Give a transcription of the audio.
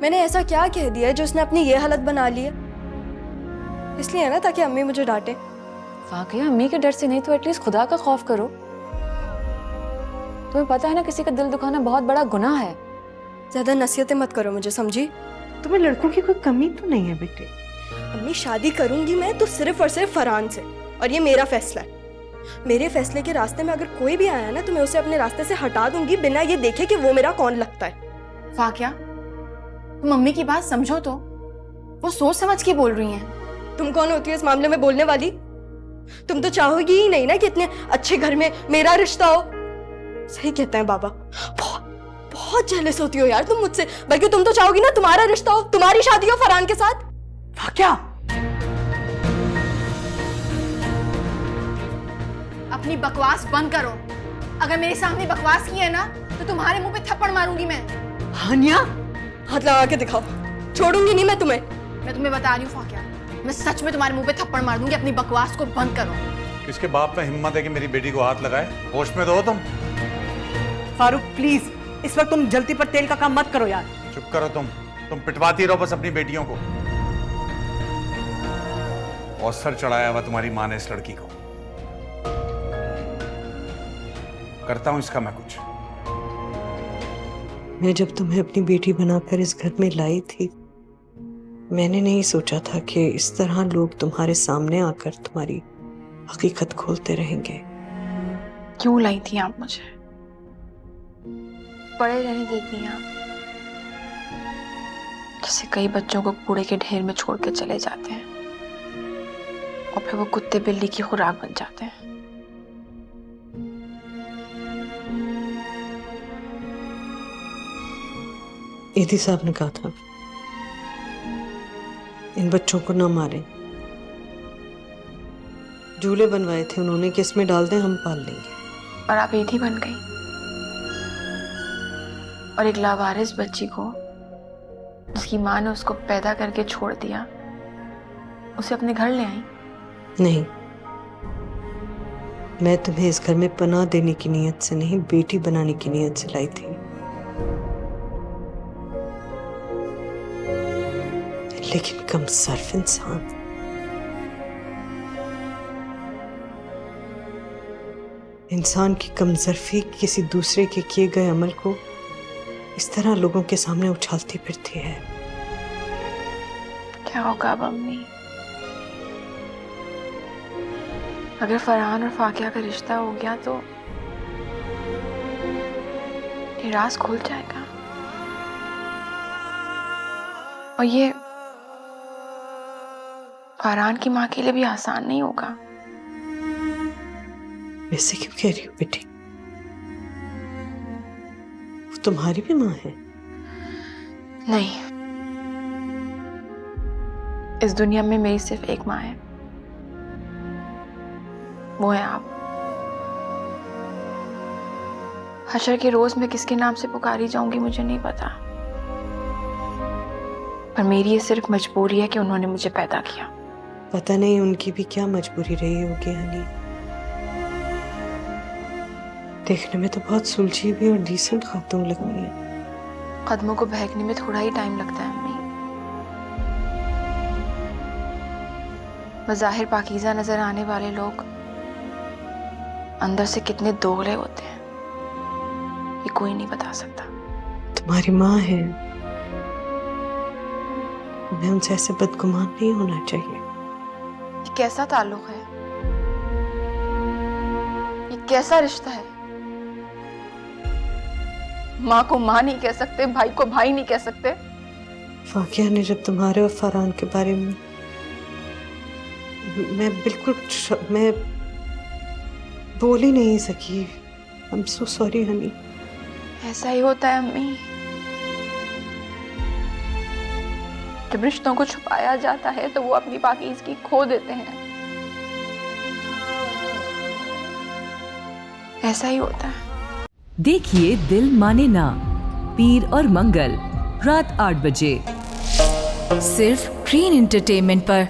मैंने ऐसा क्या कह दिया है जो उसने अपनी ये हालत बना ली है? इसलिए है ना, ताकि अम्मी मुझे डांटे। फाकिया, अम्मी के डर से नहीं तो एटलीस्ट खुदा का खौफ करो। तुम्हें पता है ना, किसी का दिल दुखाना बहुत बड़ा गुनाह है। ज्यादा नसीहतें मत करो मुझे, समझी? तुम्हें लड़कों की कोई कमी तो नहीं है बेटे? अम्मी, शादी करूंगी मैं तो सिर्फ और सिर्फ फरहान से, और ये मेरा फैसला है। मेरे फैसले के रास्ते में अगर कोई भी आया ना तो मैं उसे अपने रास्ते से हटा दूंगी, बिना ये देखे कि वो मेरा कौन लगता है। फाकिया, तुम मम्मी की बात समझो तो, वो सोच समझ के बोल रही हैं। तुम कौन होती हो इस मामले में बोलने वाली? तुम तो चाहोगी ही नहीं ना कि इतने अच्छे घर में मेरा रिश्ता हो। सही कहते हैं बाबा, बहुत बहुत जेलस होती हो यार तुम मुझसे। बल्कि तुम तो चाहोगी ना तुम्हारा रिश्ता हो, तुम्हारी शादी हो फरहान के साथ। क्या? अपनी बकवास बंद करो। अगर मेरे सामने बकवास की है ना तो तुम्हारे मुंह पे थप्पड़ मारूंगी मैं। हानिया, हाथ लगा के दिखाओ, छोड़ूंगी नहीं मैं तुम्हें। मैं तुम्हें बता रही हूँ फाकिया, मैं सच में तुम्हारे मुंह पे थप्पड़ मार दूंगी। अपनी बकवास को बंद करो। किसके बाप में हिम्मत है कि मेरी बेटी को हाथ लगाए? होश में दो तुम। फारूक प्लीज, इस वक्त तुम जलती पर तेल का काम मत करो यार। चुप करो तुम पिटवाती रहो बस अपनी बेटियों को। और सर चढ़ाया हुआ तुम्हारी माँ ने इस लड़की को। करता हूं इसका मैं कुछ। मैं जब तुम्हें अपनी बेटी बनाकर इस घर में लाई थी, मैंने नहीं सोचा था कि इस तरह लोग तुम्हारे सामने आकर तुम्हारी हकीकत खोलते रहेंगे। क्यों लाई थी आप मुझे? पड़े रहने देती आप, जैसे कई बच्चों को कूड़े के ढेर में छोड़ के चले जाते हैं और फिर वो कुत्ते बिल्ली की खुराक बन जाते हैं। ईदी साहब ने कहा था इन बच्चों को ना मारें। झूले बनवाए थे उन्होंने कि इसमें डाल दें, हम पाल लेंगे। और आप ईदी बन गई और एक लावारिस बच्ची को, जिसकी माँ ने उसको पैदा करके छोड़ दिया, उसे अपने घर ले आई। नहीं, मैं तुम्हें इस घर में पनाह देने की नीयत से नहीं, बेटी बनाने की नीयत से लाई थी। लेकिन कम सर्फ इंसान, इंसान की कमजोरी किसी दूसरे के किए गए अमल को इस तरह लोगों के सामने उछालती फिरती है। क्या होगा अब अम्मी, अगर फरहान और फाकिया का रिश्ता हो गया तो ये राज खुल जाएगा। और ये फरहान की माँ के लिए भी आसान नहीं होगा। वैसे क्यों कह रही हो बेटी? वो तुम्हारी भी माँ है। नहीं, इस दुनिया में मेरी सिर्फ एक माँ है, वो है आप। हशर के रोज मैं किसके नाम से पुकारी जाऊंगी मुझे नहीं पता, पर मेरी ये सिर्फ मजबूरी है कि उन्होंने मुझे पैदा किया। पता नहीं उनकी भी क्या मजबूरी रही होगी हनी। देखने में तो बहुत सुलझी हुई और डिसेंट खातून लग रही है। कदमों को बहकने में थोड़ा ही टाइम लगता है अम्मी। बज़ाहिर पाकीज़ा नजर आने वाले लोग अंदर से कितने दोगले होते हैं, ये कोई नहीं बता सकता। तुम्हारी माँ है, मैं उनसे ऐसे बदगुमान नहीं होना चाहिए। ये कैसा ताल्लुक है? ये कैसा रिश्ता है? माँ को माँ नहीं कह सकते, भाई को भाई नहीं कह सकते। फाकिया ने जब तुम्हारे और फरहान के बारे में, मैं बोल ही नहीं सकी। I am so sorry Honey. ऐसा ही होता है अम्मी, जब रिश्तों को छुपाया जाता है तो वो अपनी पाकीज़गी खो देते हैं। ऐसा ही होता है। देखिए दिल माने ना, पीर और मंगल रात 8 बजे सिर्फ ग्रीन एंटरटेनमेंट पर।